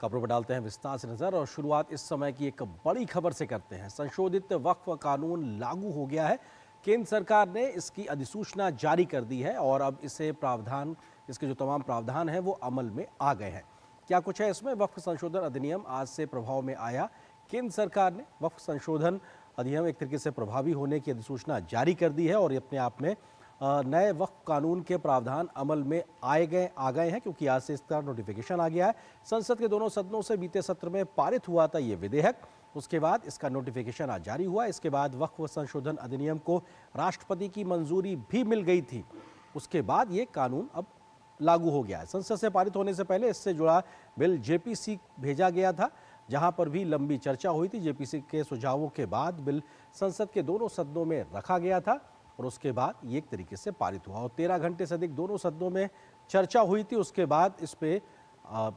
खबरों पर डालते हैं विस्तार से नजर और शुरुआत इस समय की एक बड़ी खबर से करते हैं। संशोधित वक्फ कानून लागू हो गया है। केंद्र सरकार ने इसकी अधिसूचना जारी कर दी है और अब इसके जो तमाम प्रावधान हैं वो अमल में आ गए हैं। क्या कुछ है इसमें? वक्फ संशोधन अधिनियम आज से प्रभाव में आया। केंद्र सरकार ने वक्फ संशोधन अधिनियम एक तरीके से प्रभावी होने की अधिसूचना जारी कर दी है और ये अपने आप में नए वक्फ कानून के प्रावधान अमल में आ गए हैं, क्योंकि आज से इसका नोटिफिकेशन आ गया है। संसद के दोनों सदनों से बीते सत्र में पारित हुआ था ये विधेयक, उसके बाद इसका नोटिफिकेशन आज जारी हुआ। इसके बाद वक्फ संशोधन अधिनियम को राष्ट्रपति की मंजूरी भी मिल गई थी। उसके बाद ये कानून अब लागू हो गया है। संसद से पारित होने से पहले इससे जुड़ा बिल जेपीसी भेजा गया था, जहां पर भी लंबी चर्चा हुई थी। जेपीसी के सुझावों के बाद बिल संसद के दोनों सदनों में रखा गया था और उसके बाद ये एक तरीके से पारित हुआ और 13 घंटे से अधिक दोनों सदनों में चर्चा हुई थी। उसके बाद इस पे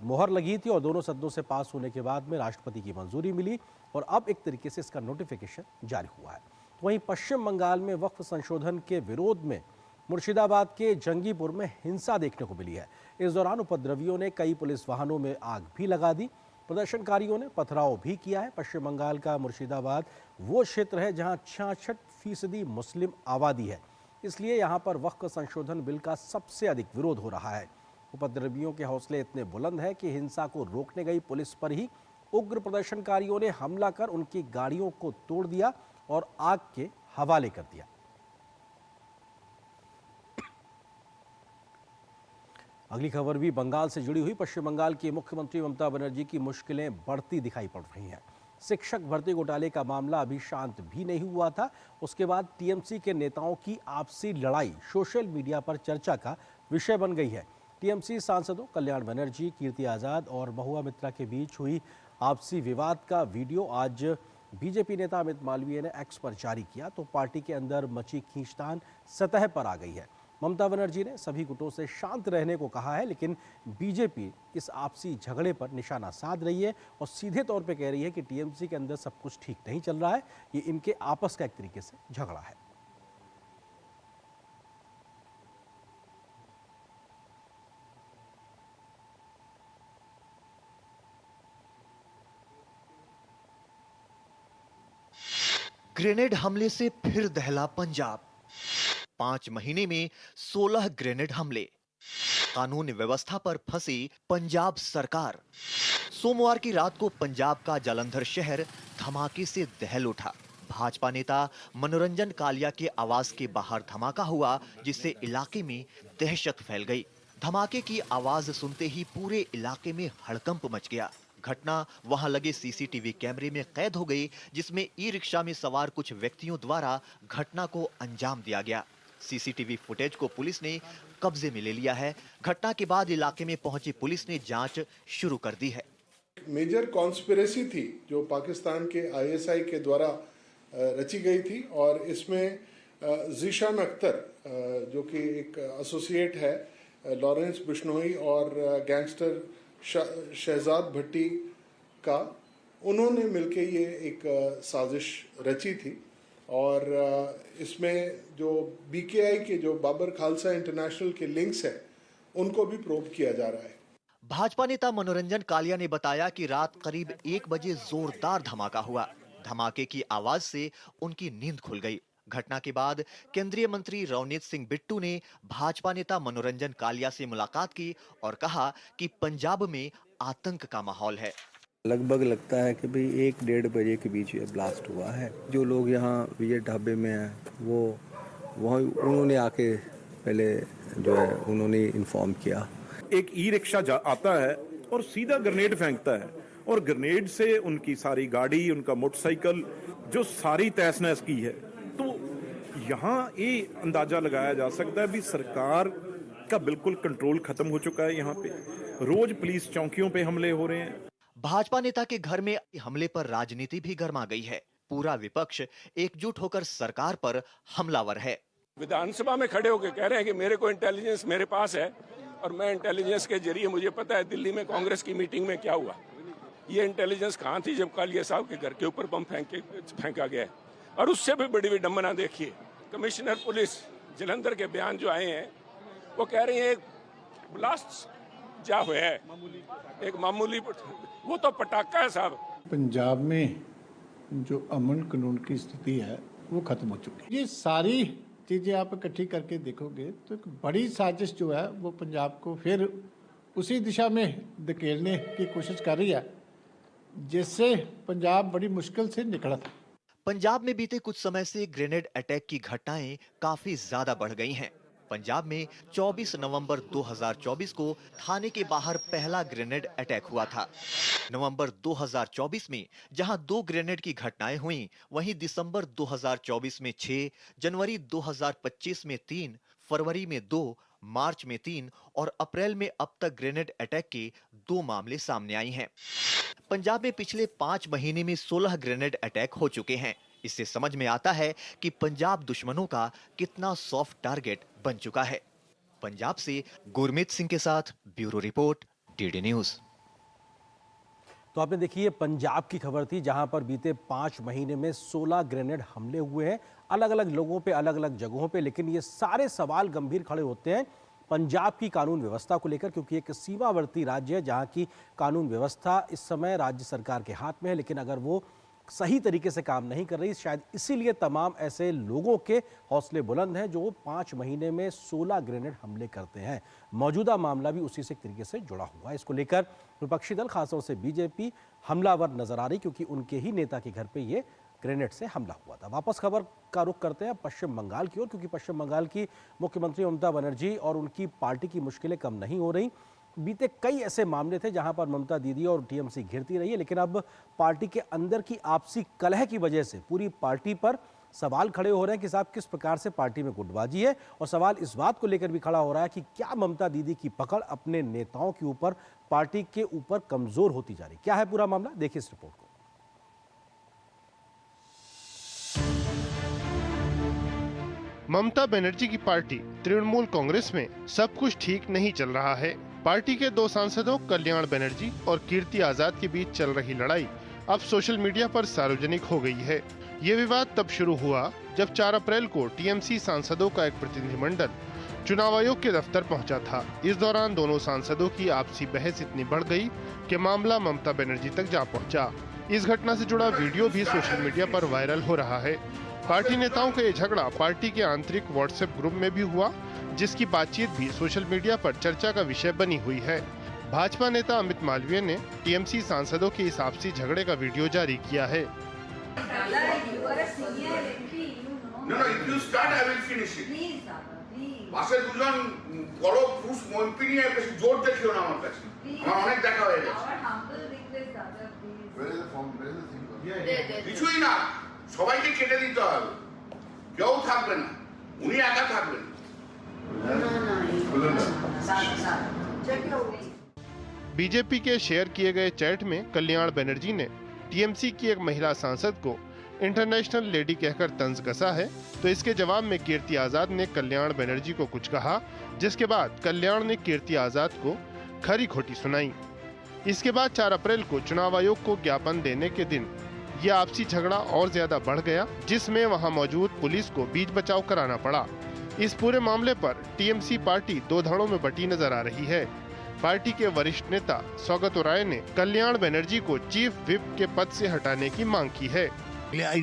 मोहर लगी थी और दोनों सदनों से पास होने के बाद में राष्ट्रपति की मंजूरी मिली और अब एक तरीके से इसका नोटिफिकेशन जारी हुआ है। तो वहीं पश्चिम बंगाल में वक्फ संशोधन के विरोध में मुर्शिदाबाद के जंगीपुर में हिंसा देखने को मिली है। इस दौरान उपद्रवियों ने कई पुलिस वाहनों में आग भी लगा दी। प्रदर्शनकारियों ने पथराव भी किया है। पश्चिम बंगाल का मुर्शिदाबाद वो क्षेत्र है जहां 66% मुस्लिम आबादी है, इसलिए यहां पर वक्फ संशोधन बिल का सबसे अधिक विरोध हो रहा है। उपद्रवियों के हौसले इतने बुलंद है कि हिंसा को रोकने गई पुलिस पर ही उग्र प्रदर्शनकारियों ने हमला कर उनकी गाड़ियों को तोड़ दिया और आग के हवाले कर दिया। अगली खबर भी बंगाल से जुड़ी हुई। पश्चिम बंगाल की मुख्यमंत्री ममता बनर्जी की मुश्किलें बढ़ती दिखाई पड़ रही हैं। शिक्षक भर्ती घोटाले का मामला अभी शांत भी नहीं हुआ था। उसके बाद टीएमसी के नेताओं की आपसी लड़ाई सोशल मीडिया पर चर्चा का विषय बन गई है। टीएमसी सांसदों कल्याण बनर्जी, कीर्ति आजाद और महुआ मित्रा के बीच हुई आपसी विवाद का वीडियो आज बीजेपी नेता अमित मालवीय ने एक्स पर जारी किया तो पार्टी के अंदर मची खींचतान सतह पर आ गई है। ममता बनर्जी ने सभी गुटों से शांत रहने को कहा है, लेकिन बीजेपी इस आपसी झगड़े पर निशाना साध रही है और सीधे तौर पे कह रही है कि टीएमसी के अंदर सब कुछ ठीक नहीं चल रहा है, ये इनके आपस का एक तरीके से झगड़ा है। ग्रेनेड हमले से फिर दहला पंजाब। 5 महीने में 16 ग्रेनेड हमले। कानून व्यवस्था पर फंसी पंजाब सरकार। सोमवार की रात को पंजाब का जालंधर शहर धमाके से दहल उठा। भाजपा नेता मनोरंजन कालिया के आवास के बाहर धमाका हुआ, जिससे इलाके में दहशत फैल गई। धमाके की आवाज सुनते ही पूरे इलाके में हड़कंप मच गया। घटना वहां लगे सीसीटीवी कैमरे में कैद हो गई, जिसमें ई रिक्शा में सवार कुछ व्यक्तियों द्वारा घटना को अंजाम दिया गया। सीसीटीवी फुटेज को पुलिस ने कब्जे में ले लिया है। घटना के बाद इलाके में पहुंची पुलिस ने जांच शुरू कर दी है। मेजर कॉन्स्पिरेसी थी जो पाकिस्तान के आईएसआई के द्वारा रची गई थी और इसमें जीशान अख्तर जो कि एक एसोसिएट है लॉरेंस बिश्नोई और गैंगस्टर शहजाद भट्टी का, उन्होंने मिलके ये एक साजिश रची थी और इसमें जो बीकेआई के जो बाबर खालसा इंटरनेशनल के लिंक्स हैं उनको भी प्रोब किया जा रहा है। भाजपा नेता मनोरंजन कालिया ने बताया कि रात करीब 1 बजे जोरदार धमाका हुआ। धमाके की आवाज से उनकी नींद खुल गई। घटना के बाद केंद्रीय मंत्री रवनीत सिंह बिट्टू ने भाजपा नेता मनोरंजन कालिया से मुलाकात की और कहा कि पंजाब में आतंक का माहौल है। लगभग लगता है कि भाई 1-1.5 बजे के बीच ये ब्लास्ट हुआ है। जो लोग यहाँ विजय ढाबे में हैं वो वहाँ उन्होंने आके पहले जो है उन्होंने इन्फॉर्म किया। एक ई रिक्शा आता है और सीधा ग्रेनेड फेंकता है और ग्रेनेड से उनकी सारी गाड़ी, उनका मोटरसाइकिल जो सारी तहस नहस की है। तो यहाँ ये अंदाजा लगाया जा सकता है भी सरकार का बिल्कुल कंट्रोल खत्म हो चुका है। यहाँ पे रोज पुलिस चौकियों पे हमले हो रहे हैं। भाजपा नेता के घर में हमले पर राजनीति भी गर्मा गई है। पूरा विपक्ष एकजुट होकर सरकार पर हमलावर है। विधानसभा में खड़े होकर कह रहे हैं कि मेरे को इंटेलिजेंस मेरे पास है और मैं इंटेलिजेंस के जरिए मुझे पता है दिल्ली में कांग्रेस की मीटिंग में क्या हुआ। ये इंटेलिजेंस कहाँ थी जब कालिया साहब के घर के ऊपर बम फेंका गया। और उससे भी बड़ी विडंबना देखिए, कमिश्नर पुलिस जालंधर के बयान जो आए हैं वो कह रहे हैं एक ब्लास्ट बच्चा हुआ है, एक मामूली वो तो पटाखा है साहब। पंजाब में जो अमन कानून की स्थिति है वो खत्म हो चुकी है। ये सारी चीजें आप इकट्ठी करके देखोगे तो एक बड़ी साजिश जो है वो पंजाब को फिर उसी दिशा में धकेलने की कोशिश कर रही है जिससे पंजाब बड़ी मुश्किल से निकला था। पंजाब में बीते कुछ समय से ग्रेनेड अटैक की घटनाएं काफी ज्यादा बढ़ गई हैं। पंजाब में 24 नवंबर 2024 को थाने के बाहर पहला ग्रेनेड अटैक हुआ था। नवंबर 2024 में जहां 2 ग्रेनेड की घटनाएं हुईं, वहीं दिसंबर 2024 में 6, जनवरी 2025 में 3, फरवरी में 2, मार्च में 3 और अप्रैल में अब तक ग्रेनेड अटैक के 2 मामले सामने आए हैं। पंजाब में पिछले 5 महीने में 16 ग्रेनेड अटैक हो चुके हैं। इससे समझ में आता है कि पंजाब दुश्मनों का कितना सॉफ्ट टारगेट बन चुका है। पंजाब से गुरमीत सिंह के साथ ब्यूरो रिपोर्ट, डीडी न्यूज। तो आपने देखी ये पंजाब की खबर थी जहां पर बीते 5 महीने में 16 ग्रेनेड हमले हुए हैं, अलग अलग लोगों पे, अलग अलग जगहों पे। लेकिन ये सारे सवाल गंभीर खड़े होते हैं पंजाब की कानून व्यवस्था को लेकर, क्योंकि एक सीमावर्ती राज्य है जहां की कानून व्यवस्था इस समय राज्य सरकार के हाथ में है। लेकिन अगर वो सही तरीके से काम नहीं कर रही, शायद इसीलिए तमाम ऐसे लोगों के हौसले बुलंद हैं जो 5 महीने में 16 ग्रेनेड हमले करते हैं। मौजूदा मामला भी उसी से तरीके से जुड़ा हुआ है। इसको लेकर विपक्षी दल, खासतौर से बीजेपी, हमलावर नजर आ रही, क्योंकि उनके ही नेता के घर पे ये ग्रेनेड से हमला हुआ था। वापस खबर का रुख करते हैं पश्चिम बंगाल की ओर, क्योंकि पश्चिम बंगाल की मुख्यमंत्री ममता बनर्जी और उनकी पार्टी की मुश्किलें कम नहीं हो रही। बीते कई ऐसे मामले थे जहां पर ममता दीदी और टीएमसी घिरती रही है, लेकिन अब पार्टी के अंदर की आपसी कलह की वजह से पूरी पार्टी पर सवाल खड़े हो रहे हैं कि साहब किस प्रकार से पार्टी में गुटबाजी है। और सवाल इस बात को लेकर भी खड़ा हो रहा है कि क्या ममता दीदी की पकड़ अपने नेताओं के ऊपर, पार्टी के ऊपर कमजोर होती जा रही। क्या है पूरा मामला, देखिए इस रिपोर्ट को। ममता बनर्जी की पार्टी तृणमूल कांग्रेस में सब कुछ ठीक नहीं चल रहा है। पार्टी के 2 सांसदों कल्याण बनर्जी और कीर्ति आजाद के बीच चल रही लड़ाई अब सोशल मीडिया पर सार्वजनिक हो गई है। ये विवाद तब शुरू हुआ जब 4 अप्रैल को टीएमसी सांसदों का एक प्रतिनिधिमंडल चुनाव आयोग के दफ्तर पहुंचा था। इस दौरान दोनों सांसदों की आपसी बहस इतनी बढ़ गई कि मामला ममता बनर्जी तक जा पहुंचा। इस घटना से जुड़ा वीडियो भी सोशल मीडिया पर वायरल हो रहा है। पार्टी नेताओं का ये झगड़ा पार्टी के आंतरिक व्हाट्सएप ग्रुप में भी हुआ, जिसकी बातचीत भी सोशल मीडिया पर चर्चा का विषय बनी हुई है। भाजपा नेता अमित मालवीय ने टीएमसी सांसदों के इस आपसी झगड़े का वीडियो जारी किया है। সবাইকে কেটে দিতে হবে, কেউ থাকবে না, উনি একা থাকবেন। बीजेपी के शेयर किए गए चैट में कल्याण बनर्जी ने टीएमसी की एक महिला सांसद को इंटरनेशनल लेडी कहकर तंज कसा है, तो इसके जवाब में कीर्ति आजाद ने कल्याण बनर्जी को कुछ कहा, जिसके बाद कल्याण ने कीर्ति आजाद को खरी खोटी सुनाई। इसके बाद 4 अप्रैल को चुनाव आयोग को ज्ञापन देने के दिन ये आपसी झगड़ा और ज्यादा बढ़ गया, जिसमें वहां मौजूद पुलिस को बीच बचाव कराना पड़ा। इस पूरे मामले पर टीएमसी पार्टी 2 धड़ों में बटी नजर आ रही है। पार्टी के वरिष्ठ नेता सौगत राय ने कल्याण बनर्जी को चीफ व्हिप के पद से हटाने की मांग की है। I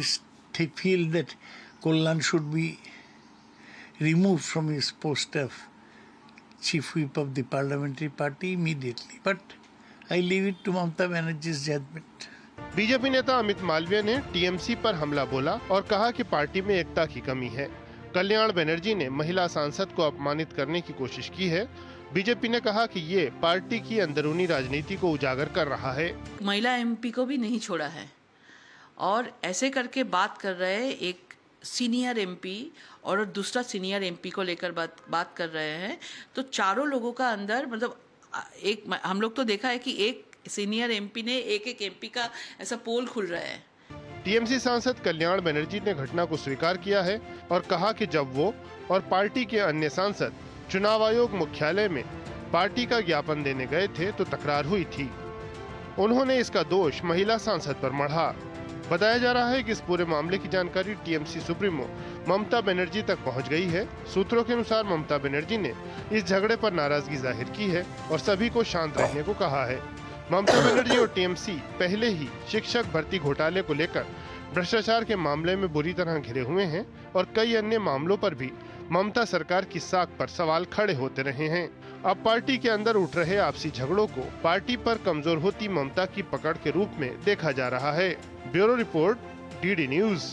feel that Kalyan should be removed from his post of chief whip of the parliamentary party immediately, but I leave it to Mamata Banerjee's judgment. BJP नेता अमित मालवीय ने टीएमसी पर हमला बोला और कहा कि पार्टी में एकता की कमी है। कल्याण बनर्जी ने महिला सांसद को अपमानित करने की कोशिश की है। बीजेपी ने कहा कि ये पार्टी की अंदरूनी राजनीति को उजागर कर रहा है। महिला एमपी को भी नहीं छोड़ा है और ऐसे करके बात कर रहे हैं, एक सीनियर एमपी और दूसरा सीनियर एमपी को लेकर बात कर रहे हैं। तो चारों लोगों का अंदर मतलब एक हम लोग तो देखा है कि एक सीनियर एमपी ने एक एमपी का ऐसा पोल खुल रहा है। टीएमसी सांसद कल्याण बनर्जी ने घटना को स्वीकार किया है और कहा कि जब वो और पार्टी के अन्य सांसद चुनाव आयोग मुख्यालय में पार्टी का ज्ञापन देने गए थे तो तकरार हुई थी। उन्होंने इसका दोष महिला सांसद पर मढ़ा। बताया जा रहा है कि इस पूरे मामले की जानकारी टीएमसी सुप्रीमो ममता बनर्जी तक पहुंच गई है। सूत्रों के अनुसार ममता बनर्जी ने इस झगड़े पर नाराजगी जाहिर की है और सभी को शांत रहने को कहा है। ममता बनर्जी और टीएमसी पहले ही शिक्षक भर्ती घोटाले को लेकर भ्रष्टाचार के मामले में बुरी तरह घिरे हुए हैं और कई अन्य मामलों पर भी ममता सरकार की साख पर सवाल खड़े होते रहे हैं। अब पार्टी के अंदर उठ रहे आपसी झगड़ों को पार्टी पर कमजोर होती ममता की पकड़ के रूप में देखा जा रहा है। Bureau report, DD news.